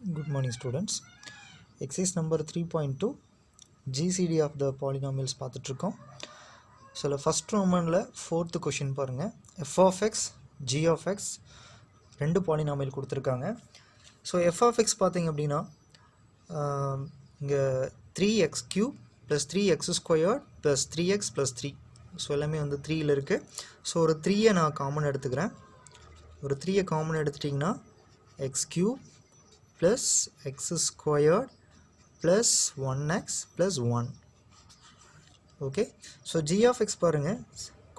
Good morning students. Exercise number 3.2 GCD of the polynomials பார்த்துட்டு இருக்கோம். So first romanல fourth question பாருங்க. f of x, g of x ரெண்டு polynomial கொடுத்திருக்காங்க. So f of x பார்த்தீங்க அப்படின்னா இங்க 3x cube plus 3x squared plus 3x plus 3. So எல்லாமே வந்து 3ல இருக்கு. So ஒரு 3 நான் காமன் எடுத்துக்கிறேன். ஒரு 3 காமன் எடுத்துட்டீங்கன்னா x cube plus x squared plus 1x plus 1. Okay, so g of x பாருங்க,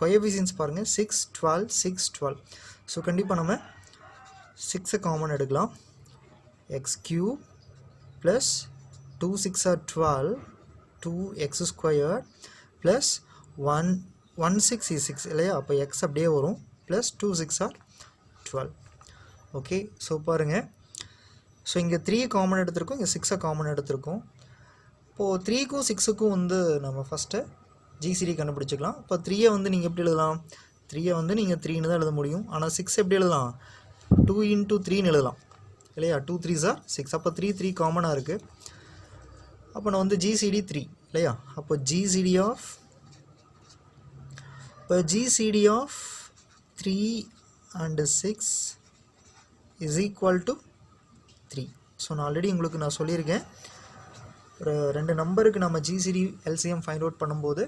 coefficients பாருங்க 6 12 6 12. so கண்டிப்பா நம்ம 6 காமன் எடுக்கலாம். x cube plus 2 6 are 12 2x squared plus 1 6 is 6 இல்லையா, அப்போ x அப்படியே வரும் plus 2 6 are 12. okay, so பாருங்க, ஸோ இங்கே 3 காமன் எடுத்திருக்கோம், இங்கே 6 காமன் எடுத்திருக்கோம். இப்போது 3க்கும் 6க்கும் வந்து நம்ம ஃபஸ்ட்டு ஜிசிடி கண்டுபிடிச்சிக்கலாம். இப்போ 3 வந்து நீங்கள் எப்படி எழுதலாம்? 3 வந்து நீங்கள் 3ன்னு தான் எழுத முடியும். ஆனால் 6 எப்படி எழுதலாம்? 2 into 3ன்னு எழுதலாம் இல்லையா? 2 3s are 6. அப்போ 3 3 காமனாக இருக்குது. அப்போ நான் வந்து ஜிசிடி 3 இல்லையா? அப்போ GCD of 3 and 6 is equal to 3. So நான் ஆல்ரெடி உங்களுக்கு நான் சொல்லியிருக்கேன், ஒரு ரெண்டு நம்பருக்கு நம்ம ஜிசிடி எல்சிஎம் ஃபைண்ட் அவுட் பண்ணும்போது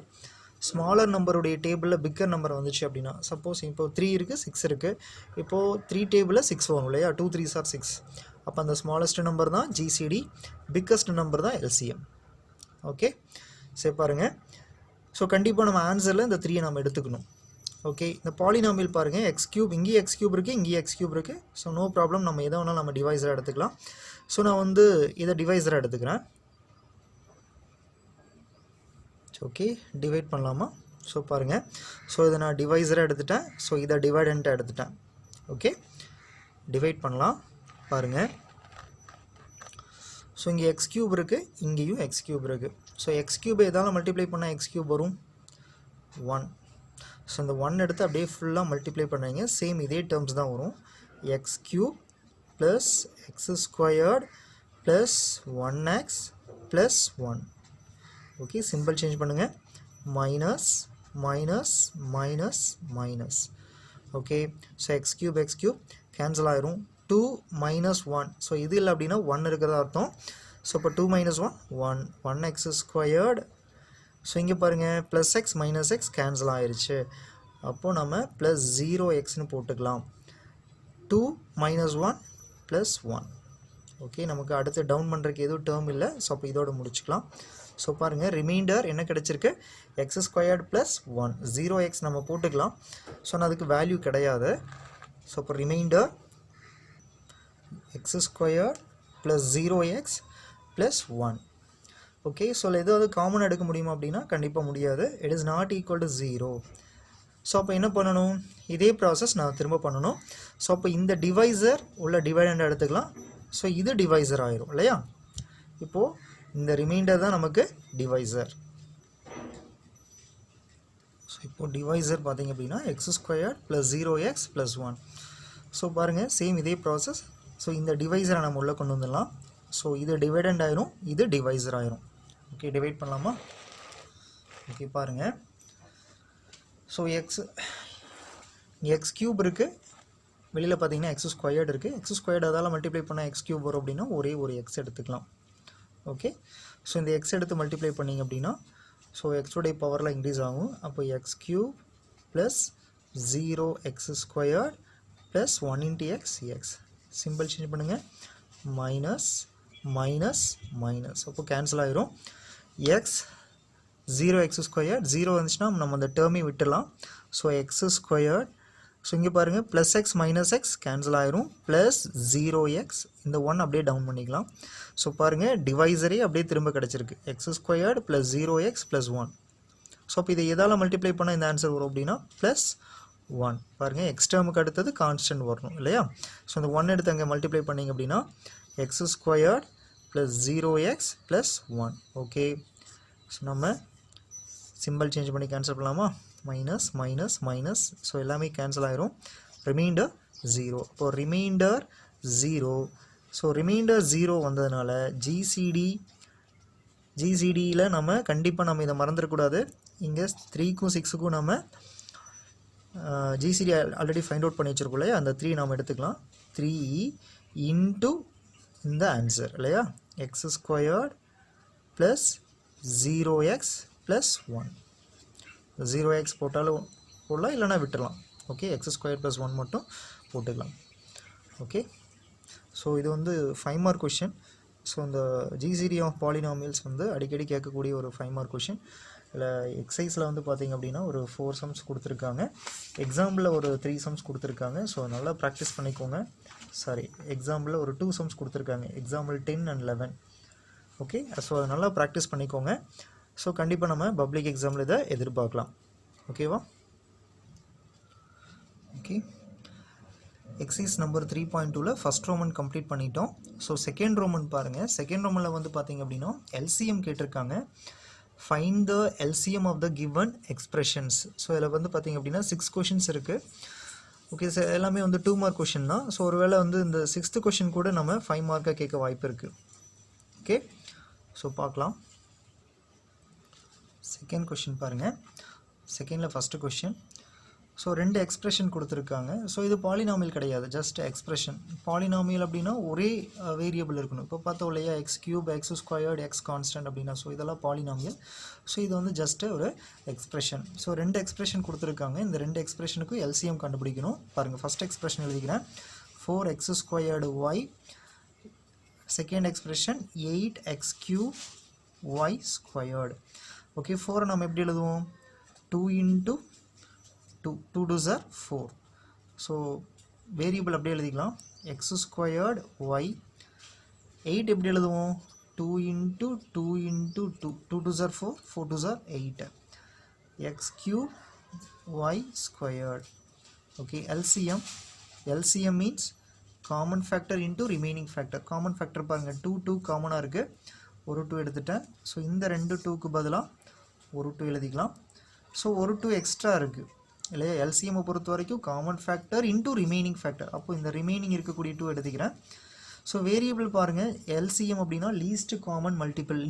ஸ்மாலர் நம்பருடைய டேபிளில் பிக்கர் நம்பர் வந்துச்சு அப்படின்னா, சப்போஸ் இப்போது 3 இருக்குது 6 இருக்குது, இப்போது 3 டேபிளில் 6 வரும் இல்லையா? 2 3s are 6. அப்போ அந்த ஸ்மாலஸ்ட் நம்பர் தான் ஜிசிடி, பிக்கஸ்ட் நம்பர் தான் எல்சிஎம். ஓகே, சரி பாருங்கள். ஸோ கண்டிப்பாக நம்ம ஆன்சரில் இந்த 3 நம்ம எடுத்துக்கணும். ஓகே, இந்த பாலினாமியல் பாருங்கள், எக்ஸ் கியூப் இங்கேயும் எக்ஸ் கியூப் இருக்குது, இங்கேயும் எக்ஸ் கியூப் இருக்குது. ஸோ நோ ப்ராப்ளம், நம்ம எதை வேணாலும் நம்ம டிவைஸராக எடுத்துக்கலாம். ஸோ நான் வந்து இதை டிவைஸராக எடுத்துக்கிறேன். ஓகே, டிவைட் பண்ணலாமா? ஸோ பாருங்கள், ஸோ இதை நான் டிவைஸராக எடுத்துட்டேன். ஸோ இதை டிவைடண்ட்டாக எடுத்துட்டேன். ஓகே, டிவைட் பண்ணலாம் பாருங்கள். ஸோ இங்கே எக்ஸ் கியூப் இருக்குது, இங்கேயும் எக்ஸ் கியூப் இருக்குது. ஸோ எக்ஸ் கியூப் எதால் மல்டிப்ளை பண்ணால் எக்ஸ் கியூப் வரும் 1. ஸோ இந்த 1 எடுத்து அப்படியே ஃபுல்லாக மல்டிப்ளை பண்ணுறீங்க, சேம் இதே டேர்ம்ஸ் தான் வரும். X cube plus x squared plus 1x plus 1. Okay, simple change பண்ணுங்கள், minus minus minus minus. Okay, so x cube cancel ஆயிரும். 2 minus 1. ஸோ இது இல்லை அப்படின்னா 1 இருக்கிறதா அர்த்தம். ஸோ இப்போ 2 minus 1 1 1x ஸ்கொயர்டு. ஸோ இங்கே பாருங்கள், plus X minus X cancel ஆயிடுச்சு. அப்போது நம்ம ப்ளஸ் 0xன்னு போட்டுக்கலாம். 2 minus 1 ப்ளஸ் 1. ஓகே, நமக்கு அடுத்து டவுன் பண்ணுறதுக்கு எதுவும் டேர்ம் இல்லை. ஸோ அப்போ இதோடு முடிச்சுக்கலாம். ஸோ பாருங்கள், ரிமைண்டர் என்ன கிடச்சிருக்கு? X squared plus 1. 0x நம்ம போட்டுக்கலாம். ஸோ நான் அதுக்கு வேல்யூ கிடையாது. ஸோ அப்போ remainder x squared plus 0x plus 1. Okay, so எதாவது காமன் எடுக்க முடியுமா அப்படின்னா கண்டிப்பாக முடியாது. It is not equal to 0. So அப்போ என்ன பண்ணணும்? இதே ப்ராசஸ் நான் திரும்ப பண்ணணும். ஸோ அப்போ இந்த டிவைசர் உள்ள டிவைடண்ட் எடுத்துக்கலாம். ஸோ இது டிவைசர் ஆயிரும் இல்லையா? இப்போது இந்த ரிமைண்டர் தான் நமக்கு டிவைசர். ஸோ இப்போது டிவைசர் பார்த்தீங்க அப்படின்னா X squared plus 0x plus 1. So பாருங்கள், சேம் இதே ப்ராசஸ். ஸோ இந்த டிவைசரை நம்ம உள்ளே கொண்டு வந்துடலாம். ஸோ இது டிவைடண்ட் ஆயிரும், இது டிவைசர் ஆயிரும். ஓகே, டிவைட் பண்ணலாமா? ஓகே பாருங்கள், ஸோ எக்ஸ் கியூப் இருக்குது, வெளியில் பார்த்தீங்கன்னா எக்ஸ் ஸ்கொயர்டு இருக்குது. எக்ஸ் ஸ்கொயர்டு அதால் மல்டிப்ளை பண்ணால் எக்ஸ் கியூப் வரும் அப்படின்னா ஒரே ஒரு எக்ஸ் எடுத்துக்கலாம். ஓகே, ஸோ இந்த எக்ஸ் எடுத்து மல்டிப்ளை பண்ணிங்க அப்படின்னா ஸோ எக்ஸோடைய பவரில் இன்க்ரீஸ் ஆகும். அப்போ X cube plus 0x squared plus 1 into x X. Simple change பண்ணுங்கள், மைனஸ் மைனஸ் மைனஸ். அப்போ கேன்சல் ஆயிரும். எக்ஸ் 0x ஸ்கொயர்ட் 0 வந்துச்சுன்னா நம்ம அந்த டேர்மை விட்டுடலாம். ஸோ எக்ஸ் ஸ்கொயர்ட், ஸோ இங்கே பாருங்கள் plus X minus X cancel ஆயிரும், ப்ளஸ் 0x. இந்த 1 அப்படியே டவுன் பண்ணிக்கலாம். ஸோ பாருங்கள், டிவைசரே அப்படியே திரும்ப கிடச்சிருக்கு. X squared plus 0x plus 1. So அப்போ இதை எதால் மல்டிப்ளை பண்ணால் இந்த ஆன்சர் வரும் அப்படின்னா ப்ளஸ் 1. பாருங்கள், எக்ஸ் டேர்முக்கு அடுத்தது கான்ஸ்டன்ட் வரணும் இல்லையா? ஸோ இந்த 1 எடுத்து அங்கே மல்டிப்ளை பண்ணிங்க அப்படின்னா X squared plus 0x plus 1. Okay, so நம்ம சிம்பிள் சேஞ்ச் பண்ணி கேன்சல் பண்ணலாமா? Minus minus minus. ஸோ எல்லாமே கேன்சல் ஆயிரும். ரிமைண்டர் 0. இப்போ ரிமைண்டர் 0. ஸோ ரிமைண்டர் 0 வந்ததுனால ஜிசிடியில் நம்ம கண்டிப்பாக நம்ம இதை மறந்துடக்கூடாது. இங்கே 3க்கும் 6க்கும் நம்ம ஜிசிடி ஆல்ரெடி ஃபைண்ட் அவுட் பண்ணி வச்சுருக்கோம் இல்லையா, அந்த 3 நாம் எடுத்துக்கலாம். 3 இன்ட்டு இந்த ஆன்சர் இல்லையா, X squared plus 0x plus 1. 0x போட்டாலும் போடலாம், இல்லைனா விட்டுடலாம். ஓகே, எக்ஸ் ஸ்கொயர் ப்ளஸ் 1 மட்டும் போட்டுக்கலாம். ஓகே, ஸோ இது வந்து 5 மார்க் கொஷின். ஸோ இந்த ஜிசிடி ஆஃப் பாலினாமியல்ஸ் வந்து அடிக்கடி கேட்கக்கூடிய ஒரு 5 மார்க் கொஷின். இல்லை எக்ஸசைஸில் வந்து பார்த்திங்க அப்படின்னா ஒரு 4 சம்ஸ் கொடுத்துருக்காங்க, எக்ஸாம்பிளில் ஒரு 3 சம்ஸ் கொடுத்துருக்காங்க. ஸோ நல்லா ப்ராக்டிஸ் பண்ணிக்கோங்க. சாரி, எக்ஸாம்பிளில் ஒரு 2 சம்ஸ் கொடுத்துருக்காங்க, எக்ஸாம்பிள் 10 and 11. ஓகே, ஸோ அதை நல்லா ப்ராக்டிஸ் பண்ணிக்கோங்க. ஸோ கண்டிப்பாக நம்ம பப்ளிக் எக்ஸாமில் இதை எதிர்பார்க்கலாம். ஓகேவா? ஓகே, எக்ஸசைஸ் நம்பர் 3.2ல ஃபஸ்ட் ரோமன் கம்ப்ளீட் பண்ணிட்டோம். ஸோ செகண்ட் ரோமன் பாருங்கள். செகண்ட் ரோமனில் வந்து பார்த்திங்க அப்படின்னா எல்சிஎம் கேட்டிருக்காங்க. Find the LCM of the given expressions. So இதில் வந்து பார்த்திங்க அப்படின்னா 6 கொஷின்ஸ் இருக்குது. ஓகே சார், எல்லாமே வந்து 2 மார்க் கொஷின் தான். ஸோ ஒருவேளை வந்து இந்த 6th கொஷின் கூட நம்ம 5 மார்க்காக கேட்க வாய்ப்பு இருக்குது. ஓகே, ஸோ பார்க்கலாம். செகண்ட் கொஷின் பாருங்கள். செகண்டில் ஃபஸ்ட்டு கொஷின். ஸோ 2 எக்ஸ்பிரஷன் கொடுத்துருக்காங்க. ஸோ இது பாலினாமியல் கிடையாது, ஜஸ்ட் எக்ஸ்பிரஷன். பாலினாமியல் அப்படின்னா ஒரே வேரியபிள் இருக்கணும். இப்போ பார்த்தோம் இல்லையா, X cube, X squared, X constant அப்படின்னா. ஸோ இதெல்லாம் பாலினாமியல். ஸோ இது வந்து ஜஸ்ட்டு ஒரு எக்ஸ்பிரஷன். ஸோ 2 எக்ஸ்பிரஷன் கொடுத்துருக்காங்க. இந்த 2 எக்ஸ்பிரஷனுக்கும் எல்சிஎம் கண்டுபிடிக்கணும். பாருங்கள், ஃபஸ்ட் எக்ஸ்பிரஷன் எழுதிக்கிறேன், 4x ஸ்கொயர்டு y. Second expression 8x cube y squared. Okay, 4 நம்ம எப்படி எழுதுவோம், 2 into 2, 2 2s are 4. So variable அப்படியே எழுதிக்கலாம், எக்ஸ் ஸ்கொயர்டு ஒய். 8 எப்படி எழுதுவோம், 2 into 2 into 2, 2 2s are 4, 4 2s are 8. X cube y squared. Okay, LCM means common factor into remaining factor. Common factor பாருங்கள், 2 2 காமனாக இருக்குது, ஒரு 2 எடுத்துட்டேன். ஸோ இந்த 2 2க்கு பதிலாக ஒரு 2 எழுதிக்கலாம். ஸோ ஒரு 2 எக்ஸ்ட்ரா இருக்குது இல்லையா. எல்சிஎம்மை பொறுத்த வரைக்கும் common factor into remaining factor. அப்போ இந்த ரிமைனிங் இருக்கக்கூடிய 2 எடுத்துக்கிறேன். ஸோ வேரியபிள் பாருங்கள், எல்சிஎம் அப்படின்னா லீஸ்ட் காமன் மல்டிபிள்.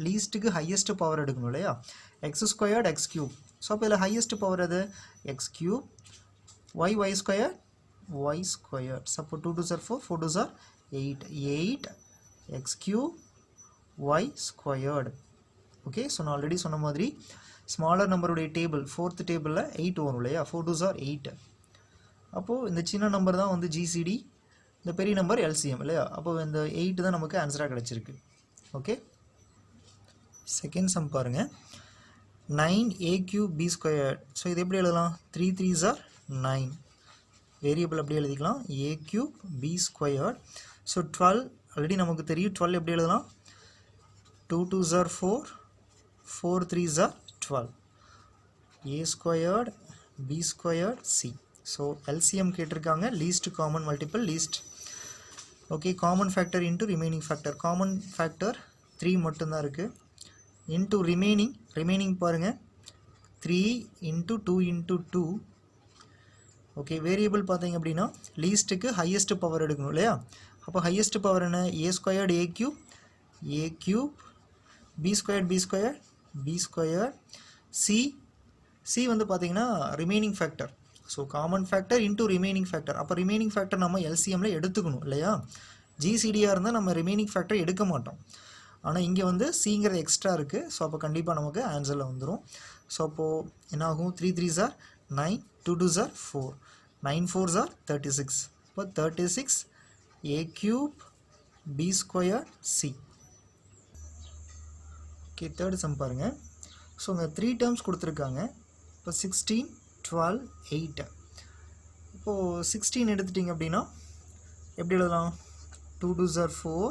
லீஸ்ட்டுக்கு ஹையஸ்ட் பவர் எடுக்கணும் இல்லையா, x squared x cube. So அப்போ இதில் ஹையஸ்ட் பவர் எது, x cube, y square y square. So அப்போ 2 2s are 4, 4 2s are 8, 8 x cube y squared. Okay, so நான் ஆல்ரெடி சொன்ன மாதிரி ஸ்மாலர் நம்பருடைய டேபிள் 4th டேபிளில் 8 வரும் இல்லையா, 4 2s are 8. அப்போது இந்த சின்ன நம்பர் தான் வந்து ஜிசிடி, இந்த பெரிய நம்பர் எல்சிஎம் இல்லையா. அப்போது இந்த 8 தான் நமக்கு ஆன்சராக கிடச்சிருக்கு. ஓகே, செகண்ட் சம் பாருங்கள், 9a cube b square. So இது எப்படி எழுதலாம், 3 3s are 9. வேரியபிள் அப்படியே எழுதிக்கலாம், a cube b square. So 12 already நமக்கு தெரியும், 12 எப்படி எழுதலாம், 2 2s are 4, 4 3s are 12. a squared b squared c. So LCM கேட்டிருக்காங்க, least common multiple least. Okay, common factor into remaining factor. Common factor 3 மட்டும்தான் இருக்குது. Into remaining பாருங்கள், 3 into 2 into 2. Okay, variable பார்த்தீங்க அப்படின்னா லீஸ்ட்டுக்கு ஹையஸ்ட் பவர் எடுக்கணும் இல்லையா. அப்போ highest power என்ன, a squared a cube, b square, c வந்து பார்த்தீங்கன்னா remaining factor. So common factor into remaining factor. அப்போ ரிமைனிங் ஃபேக்டர் நம்ம எல்சிஎம்மில் எடுத்துக்கணும் இல்லையா. ஜிசிடியாக இருந்தால் நம்ம ரிமைனிங் ஃபேக்டர் எடுக்க மாட்டோம். ஆனால் இங்கே வந்து சிங்கிறது எக்ஸ்ட்ரா இருக்குது. ஸோ அப்போ கண்டிப்பாக நமக்கு ஆன்சரில் வந்துடும். ஸோ அப்போது என்ன ஆகும், 3 3s are 9, 2 2s are 4, 9 4s are 36. இப்போ 36 a cube b square c. Okay, third sum பாருங்கள். ஸோ இங்கே 3 டேர்ம்ஸ் கொடுத்துருக்காங்க. இப்போ 16 12 8. இப்போது 16 எடுத்துட்டிங்க அப்படின்னா எப்படி எழுதலாம், 2 2s are 4,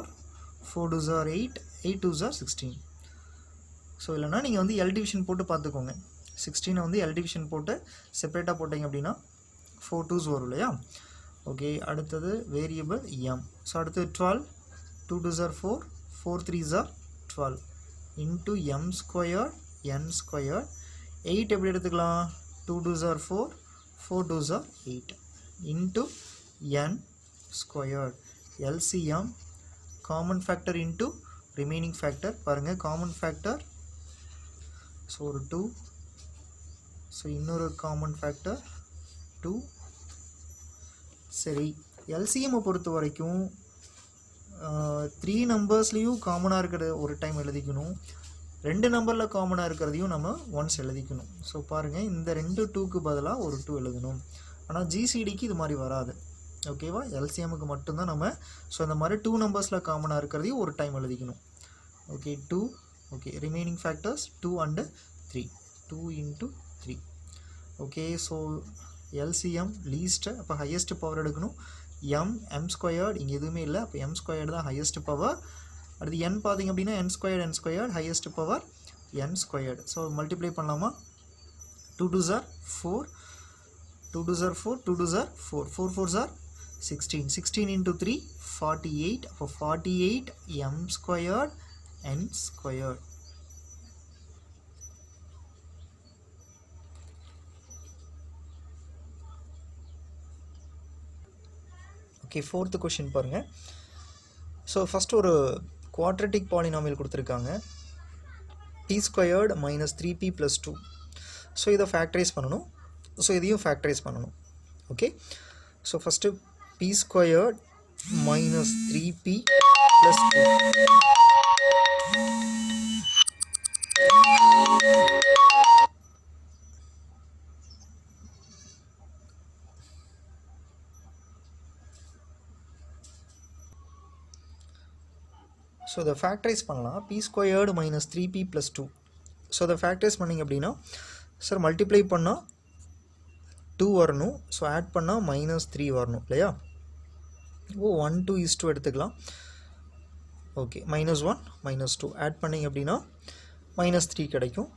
4 2s are 8, 8 2s are 16. So இல்லைனா நீங்கள் வந்து எல் டிவிஷன் போட்டு பார்த்துக்கோங்க. 16 வந்து எல் டிவிஷன் போட்டு செப்பரேட்டாக போட்டிங்க அப்படின்னா 4 2s வரும் இல்லையா. ஓகே, அடுத்தது வேரியபிள் எம். ஸோ அடுத்தது 12, 2 2s are 4, 4 3s are 12 into M square n square. 8 எப்படி எடுத்துக்கலாம், 2 2s are 4, 4 2s are 8 into n square. LCM common factor into remaining factor. பாருங்கள் காமன் ஃபேக்டர் ஸோ ஒரு 2, ஸோ இன்னொரு common factor 2. சரி, எல்சிஎம்மை பொறுத்த வரைக்கும் 3 நம்பர்ஸ்லேயும் காமனாக இருக்கிற ஒரு டைம் எழுதிக்கணும், 2 நம்பரில் காமனாக இருக்கிறதையும் நம்ம ஒன்ஸ் எழுதிக்கணும். ஸோ பாருங்கள் இந்த 2 2க்கு பதிலாக ஒரு 2 எழுதணும். ஆனால் ஜிசிடிக்கு இது மாதிரி வராது. ஓகேவா, எல்சிஎம்முக்கு மட்டும்தான் நம்ம ஸோ இந்த மாதிரி 2 நம்பர்ஸில் காமனாக இருக்கிறதையும் ஒரு டைம் எழுதிக்கணும். Okay 2. Okay, remaining factors 2 and 3, 2 into 3. Okay, so LCM least, அப்போ ஹையஸ்ட் பவர் எடுக்கணும். எம் ஸ்கொயர்டு இங்கே எதுவுமே இல்லை, அப்போ எம் ஸ்கொயர்டு தான் ஹையஸ்ட் பவர். அடுத்து என் பார்த்திங்க அப்படின்னா என் squared highest power n squared. So multiply பண்ணலாமா? 2 2s are 4, 2 2s are 4, 2 2s are 4, 4 4s are 16, 16 into 3 48, அப்போ 48 எம் ஸ்கொயர்டு என் ஸ்கொயர்டு. ஓகே, 4th கொஷின் பாருங்கள். ஸோ ஃபஸ்ட்டு ஒரு குவாட்ரட்டிக் பாலினாமியல் கொடுத்துருக்காங்க, p squared minus 3p + 2. So இதை factorise பண்ணணும். So இதையும் factorise பண்ணணும். Okay, so first p squared minus 3p + 2. So இதை factorise பண்ணலாம். p squared minus 3p + 2. So இதை ஃபேக்டரைஸ் பண்ணிங்க அப்படின்னா சார் மல்டிப்ளை பண்ணால் 2 வரணும், ஸோ ஆட் பண்ணால் -3 வரணும் இல்லையா? 1 2 எடுத்துக்கலாம். ஓகே, -1 -2 ஆட் பண்ணிங்க அப்படின்னா -3 கிடைக்கும்.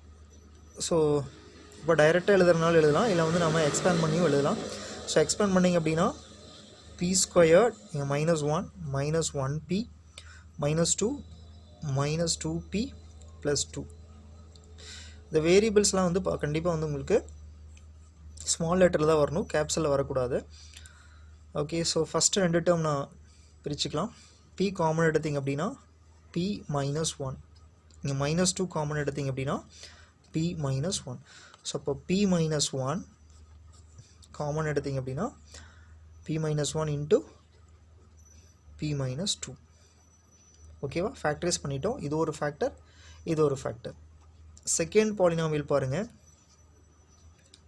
ஸோ இப்போ டைரெக்டாக எழுதுறதுனால எழுதலாம், இல்லை வந்து நம்ம எக்ஸ்பேண்ட் பண்ணியும் எழுதலாம். ஸோ எக்ஸ்பேண்ட் பண்ணிங்க அப்படின்னா p ஸ்கொயர்டு இங்கே -1 -1p -2 -2p + 2. இந்த வேரியபிள்ஸ்லாம் வந்து கண்டிப்பாக வந்து உங்களுக்கு ஸ்மால் லெட்டரில் தான் வரணும், கேப்ஸில் வரக்கூடாது. ஓகே, ஸோ ஃபஸ்ட்டு 2 டேர்ம் நான் பிரிச்சுக்கலாம். p காமன் எடுத்திங்க அப்படின்னா p -1, இங்கே -2 காமன் எடுத்திங்க அப்படின்னா p -1. ஸோ அப்போ p -1 காமன் எடுத்திங்க அப்படின்னா p -1 இன்ட்டு p -2. ஓகேவா, ஃபேக்டரைஸ் பண்ணிட்டோம். இது ஒரு ஃபேக்டர், இது ஒரு ஃபேக்டர். செகண்ட் பாலினாமியல் பாருங்கள்,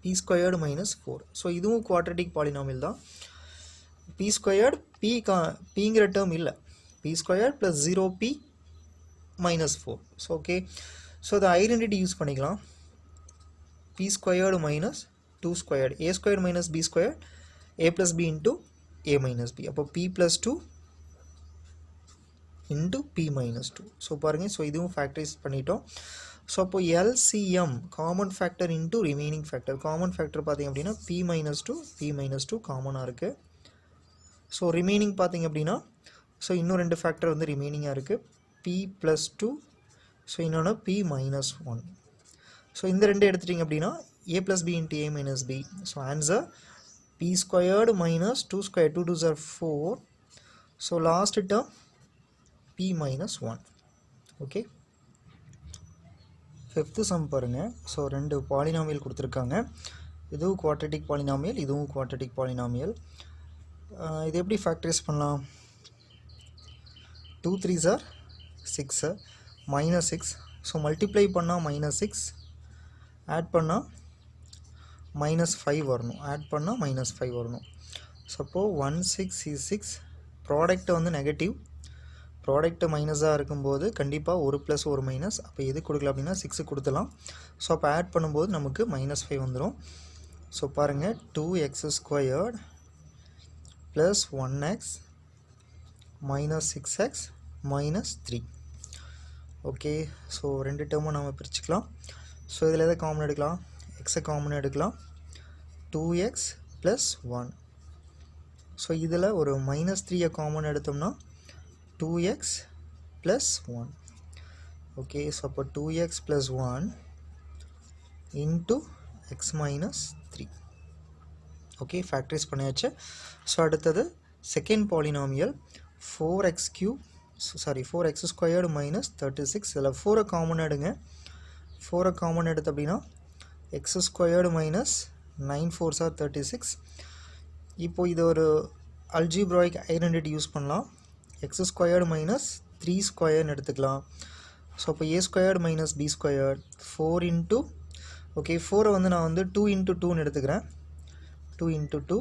p ஸ்கொயர்டு -4. ஸோ இதுவும் குவாட்ரட்டிக் பாலினாமியல் தான். p ஸ்கொயர்டு பிங்கிற டேர்ம் இல்லை, p squared plus 0p -4. So okay, so இந்த ஐடென்டிட்டி யூஸ் பண்ணிக்கலாம். p squared -2 squared a squared - b squared a + b into a - b. அப்போ p + 2 into p -2. So பாருங்கள், so இதுவும் factorise பண்ணிட்டோம். So அப்போ LCM common factor into remaining factor. Common factor பார்த்திங்க அப்படின்னா p -2 காமனாக இருக்குது. ஸோ ரிமைனிங் பார்த்திங்க அப்படின்னா ஸோ இன்னும் 2 ஃபேக்டர் வந்து ரிமைனிங்காக இருக்குது, p + 2, ஸோ இன்னொன்று p -1. ஸோ இந்த 2 எடுத்துட்டிங்க அப்படின்னா a + b into a - b. So answer p squared -2 square, 2 2s are 4. So last term p -1. Okay, 5th sum பாருங்கள். ஸோ 2 பாலினாமியல் கொடுத்துருக்காங்க, இதுவும் குவாட்ரட்டிக் பாலினாமியல், இதுவும் குவாட்ரட்டிக் பாலினாமியல். இது எப்படி ஃபேக்டரைஸ் பண்ணலாம்? 2 3s are 6, -6. ஸோ மல்டிப்ளை பண்ணால் -6, ஆட் பண்ணால் -5 வரணும், ஆட் பண்ணால் -5 வரணும். ஸோ அப்போது 1 6 is 6. ப்ராடக்ட் வந்து நெகட்டிவ், ப்ராடக்ட் மைனஸாக இருக்கும்போது கண்டிப்பாக ஒரு ப்ளஸ் ஒரு மைனஸ். அப்போ எது கொடுக்கலாம் அப்படின்னா 6 கொடுத்துலாம். ஸோ அப்போ ஆட் பண்ணும்போது நமக்கு -5 வந்துடும். ஸோ பாருங்கள், 2x squared plus 1x -6x -3. Okay, so 2 டேர்மும் நம்ம பிரிச்சுக்கலாம். ஸோ இதில் எதை காமன் எடுக்கலாம்? எக்ஸை காமன் எடுக்கலாம். 2x + 1. ஸோ இதில் ஒரு -3 காமன் எடுத்தோம்னா 2x + 1. ஓகே, ஸோ அப்போ 2x + 1 into x -3. Okay, factorise பண்ணியாச்சு. ஸோ அடுத்தது second polynomial 4x cube sorry 4x squared minus 36. இதில் 4 காமன் எடுங்க. 4 காமன் எடுத்து அப்படின்னா X squared minus 9 4s are 36. இப்போது இது ஒரு அல்ஜிப்ராய்க் ஐடென்டிட்டி யூஸ் பண்ணலாம். எக்ஸ் ஸ்கொயர்டு மைனஸ் 3 ஸ்கொயர்னு எடுத்துக்கலாம். ஸோ அப்போ a squared minus b squared 4 into okay 4 வந்து நான் வந்து 2 இன்ட்டு 2ன்னு எடுத்துக்கிறேன். 2 into 2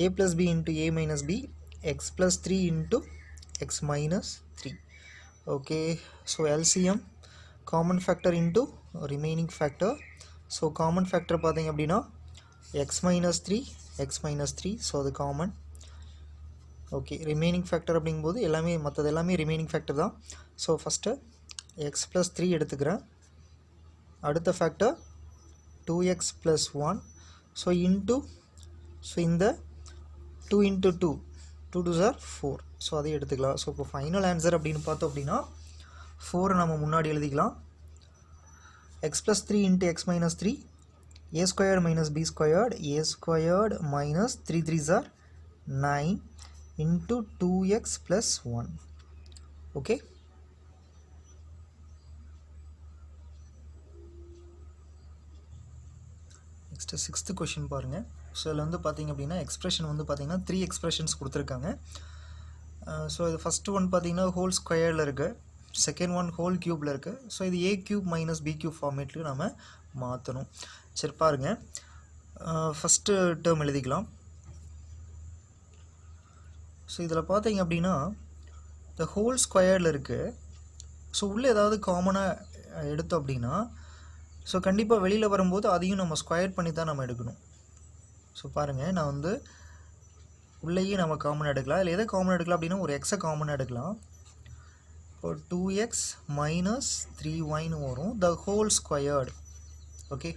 a plus b into a minus b x plus 3 into x minus 3. Okay so LCM common factor into remaining factor. So common factor பார்த்தீங்க அப்படின்னா x minus 3 so அது common. Okay remaining factor அப்படிங்கும்போது எல்லாமே மற்றது எல்லாமே remaining factor தான். So first X plus 3 எடுத்துக்கிறேன். அடுத்த factor 2x plus 1 so into so இந்த 2 இன்ட்டு 2 2 2s are 4 ஸோ அதை எடுத்துக்கலாம். ஸோ இப்போ ஃபைனல் ஆன்சர் அப்படின்னு பார்த்தோம் அப்படின்னா 4 நம்ம முன்னாடி எழுதிக்கலாம். X plus 3 into x minus 3 a squared minus b squared a squared minus 3 3s are 9 into 2x plus 1. okay. next sixth question பாருங்க. ஸோ இதில் வந்து பார்த்தீங்க அப்படின்னா எக்ஸ்பிரஷன் வந்து பார்த்தீங்கன்னா 3 எக்ஸ்பிரஷன்ஸ் கொடுத்துருக்காங்க. ஸோ இது ஃபஸ்ட்டு ஒன் பார்த்தீங்கன்னா ஹோல் ஸ்கொயரில் இருக்குது, செகண்ட் ஒன் ஹோல் க்யூப்பில் இருக்குது. ஸோ இது ஏ க்யூப் மைனஸ் பி க்யூப் ஃபார்மேட்டுக்கு நம்ம மாற்றணும். சரி பாருங்கள், ஃபஸ்ட்டு டேர்ம் எழுதிக்கலாம். ஸோ இதில் பார்த்தீங்க அப்படின்னா இந்த ஹோல் ஸ்கொயரில் இருக்குது. ஸோ உள்ளே ஏதாவது காமனாக எடுத்தோம் அப்படின்னா ஸோ கண்டிப்பாக வெளியில் வரும்போது அதையும் நம்ம ஸ்கொயர் பண்ணி தான் நம்ம எடுக்கணும். ஸோ பாருங்கள், நான் வந்து உள்ளேயே நம்ம காமன் எடுக்கலாம். இல்லை எதை காமன் எடுக்கலாம் அப்படின்னா ஒரு எக்ஸை காமன் எடுக்கலாம். இப்போ 2x மைனஸ் 3yன்னு வரும், the whole squared. Okay,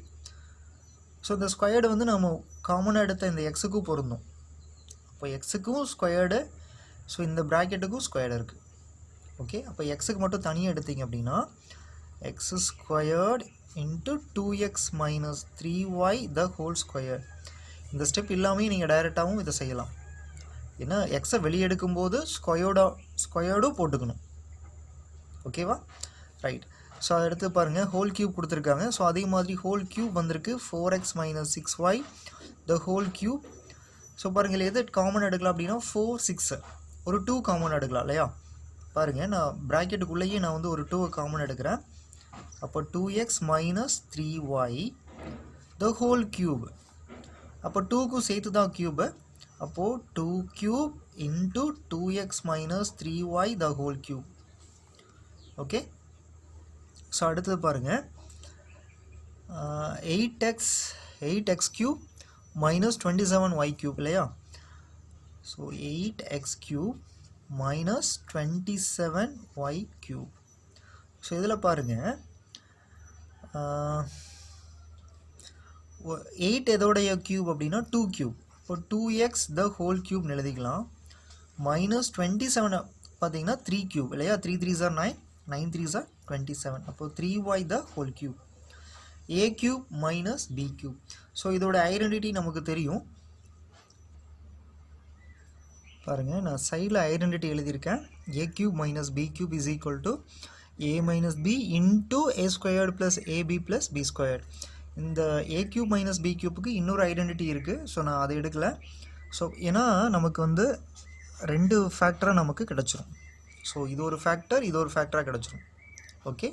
so இந்த ஸ்கொயர்டு வந்து நம்ம காமனாக எடுத்த இந்த எக்ஸுக்கும் பொருந்தும். அப்போ எக்ஸுக்கும் ஸ்கொயர்டு, ஸோ இந்த ப்ராக்கெட்டுக்கும் ஸ்கொயர்டு இருக்குது. ஓகே, அப்போ எக்ஸுக்கு மட்டும் தனியாக எடுத்தீங்க அப்படின்னா X squared into 2x minus 3y the whole square. இந்த ஸ்டெப் இல்லாமல் நீங்கள் டைரெக்டாகவும் இதை செய்யலாம். ஏன்னா எக்ஸை வெளியே எடுக்கும்போது ஸ்கொயர்டும் போட்டுக்கணும். ஓகேவா, ரைட். ஸோ அதை எடுத்து பாருங்கள், ஹோல் க்யூப் கொடுத்துருக்காங்க. ஸோ அதே மாதிரி ஹோல் க்யூப் வந்திருக்கு 4x மைனஸ் 6y த ஹோல் க்யூப். ஸோ பாருங்கள், எது காமன் எடுக்கலாம் அப்படின்னா 4 6 ஒரு 2 காமன் எடுக்கலாம் இல்லையா. பாருங்கள், நான் ப்ராக்கெட்டுக்குள்ளேயே நான் வந்து ஒரு 2 காமன் எடுக்கிறேன். அப்போ 2x minus 3y the whole cube. அப்போ 2க்கும் சேர்த்து தான் க்யூபு. அப்போது 2 cube into 2x minus 3y the whole cube. Okay, so அடுத்தது பாருங்கள், 8x cube minus 27y cube இல்லையா. So 8x cube minus 27y cube. So இதில் பாருங்கள், 8 எதோடைய க்யூப் அப்படின்னா 2 க்யூப். இப்போ 2x த ஹோல் க்யூப்னு எழுதிக்கலாம். மைனஸ் 27 பார்த்தீங்கன்னா 3 க்யூப் இல்லையா. 3 3s are 9, 9 3s are 27. அப்போ 3y the whole cube. a cube minus b cube. So இதோட ஐடென்டிட்டி நமக்கு தெரியும். பாருங்கள், நான் சைடில் ஐடென்டிட்டி எழுதியிருக்கேன். a cube minus b cube is equal to a minus b into a squared plus ab plus b squared. இந்த a cube minus b க்யூப்புக்கு இன்னொரு identity இருக்குது. ஸோ நான் அதை எடுக்கலை. ஸோ ஏன்னா நமக்கு வந்து 2 ஃபேக்டராக நமக்கு கிடச்சிரும். ஸோ இது ஒரு ஃபேக்டர், இது ஒரு ஃபேக்டராக கிடச்சிரும். ஓகே,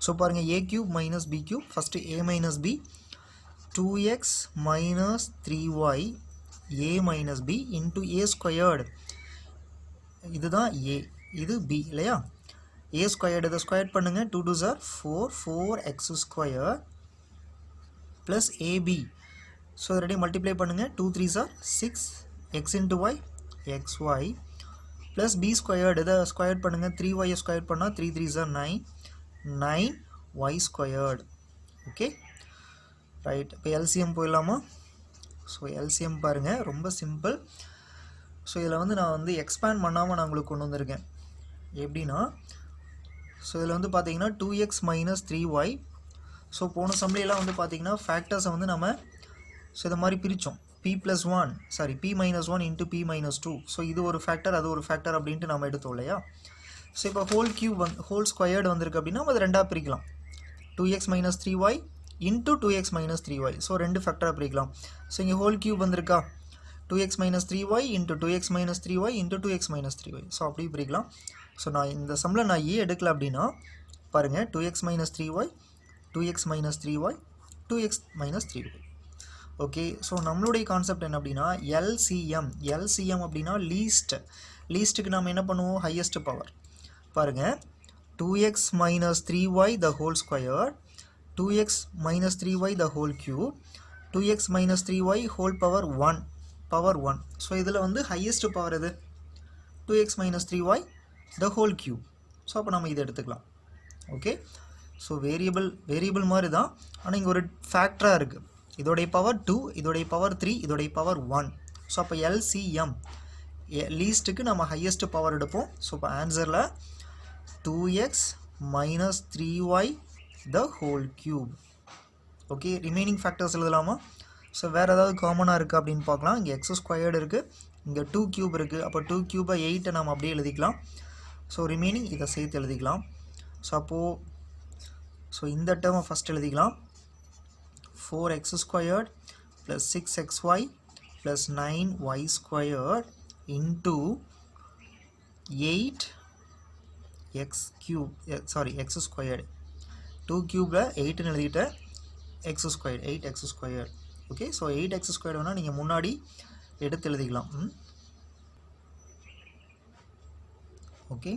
ஸோ பாருங்கள், a cube minus b cube, first a minus b 2x minus 3y a minus b into a squared. இதுதான் a, இது b இல்லையா. a ஸ்கொயர்டு இதை ஸ்கொயர் பண்ணுங்கள். 2 2s are 4, 4x square plus ab. So ready multiply பண்ணுங்கள். 2 3s are 6 x into y xy plus b squared இதை square பண்ணுங்கள். 3y square பண்ணால் 3 3s are 9, 9y squared. Okay, right. இப்போ LCM போயிடலாமா. So LCM பாருங்கள், ரொம்ப simple. So இதில் வந்து நான் வந்து எக்ஸ்பேண்ட் பண்ணாமல் நான் உங்களுக்கு கொண்டு வந்திருக்கேன். எப்படின்னா, ஸோ இதில் வந்து பார்த்தீங்கன்னா 2x மைனஸ் 3y. ஸோ போன சம்லையெல்லாம் வந்து பார்த்தீங்கன்னா ஃபேக்டர்ஸை வந்து நம்ம ஸோ இதை மாதிரி பிரித்தோம். p plus 1 sorry p minus 1 into p minus 2. So இது ஒரு ஃபேக்டர் அது ஒரு ஃபேக்டர் அப்படின்ட்டு நம்ம எடுத்தோம் இல்லையா. ஸோ இப்போ ஹோல் ஸ்கொயர்டு வந்திருக்கு அப்படின்னா அது ரெண்டாக பிரிக்கலாம். 2x minus 3y into 2x minus 3y. So ரெண்டு ஃபேக்டராக பிரிக்கலாம். ஸோ இங்கே ஹோல் கியூப் வந்திருக்கா 2x minus 3y into 2x minus 3y into 2x minus 3y. So அப்படி பிரிக்கலாம். ஸோ நான் இந்த சம்மில் நான் ஏ எடுக்கல அப்படின்னா பாருங்கள் 2x minus 3y 2x minus 3y 2x minus 3y. Okay, so நம்மளுடைய கான்செப்ட் என்ன அப்படின்னா எல்சிஎம் அப்படின்னா லீஸ்ட்டுக்கு நம்ம என்ன பண்ணுவோம் ஹையஸ்ட் பவர். பாருங்கள் 2x minus 3y the whole square 2x minus 3y the whole cube 2x minus 3y whole power 1. So இதில் வந்து ஹையஸ்ட் பவர் எது 2x minus 3y the whole cube. So அப்போ நம்ம இதை எடுத்துக்கலாம். ஓகே, ஸோ வேரியபிள் மாதிரி தான், ஆனால் இங்கே ஒரு ஃபேக்டராக இருக்குது. இதோடைய பவர் 2 இதோடைய பவர் 3 இதோடைய பவர் 1. ஸோ அப்போ எல்சிஎம் லீஸ்ட்டுக்கு நம்ம ஹையஸ்ட் பவர் எடுப்போம். ஸோ இப்போ ஆன்சரில் 2x minus 3y the whole cube. Okay, remaining factors எழுதலாமா. ஸோ வேறு ஏதாவது காமனாக இருக்குது அப்படின்னு பார்க்கலாம். இங்கே எக்ஸ் ஸ்கொயர்டு இருக்குது, இங்கே 2 கியூப் இருக்குது. அப்போ 2 கியூபை 8 நம்ம அப்படியே எழுதிக்கலாம். ஸோ ரிமைனிங் இதை சேர்த்து எழுதிக்கலாம். ஸோ இந்த டேர்மை ஃபஸ்ட் எழுதிக்கலாம். 4x squared plus 6xy plus 9y squared into 8x cube x squared 2 cube 8 எழுதிட்டேன் x squared 8x squared. Okay, so 8x squared வேணால் நீங்கள் முன்னாடி எடுத்து எழுதிக்கலாம். Okay,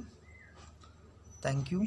thank you.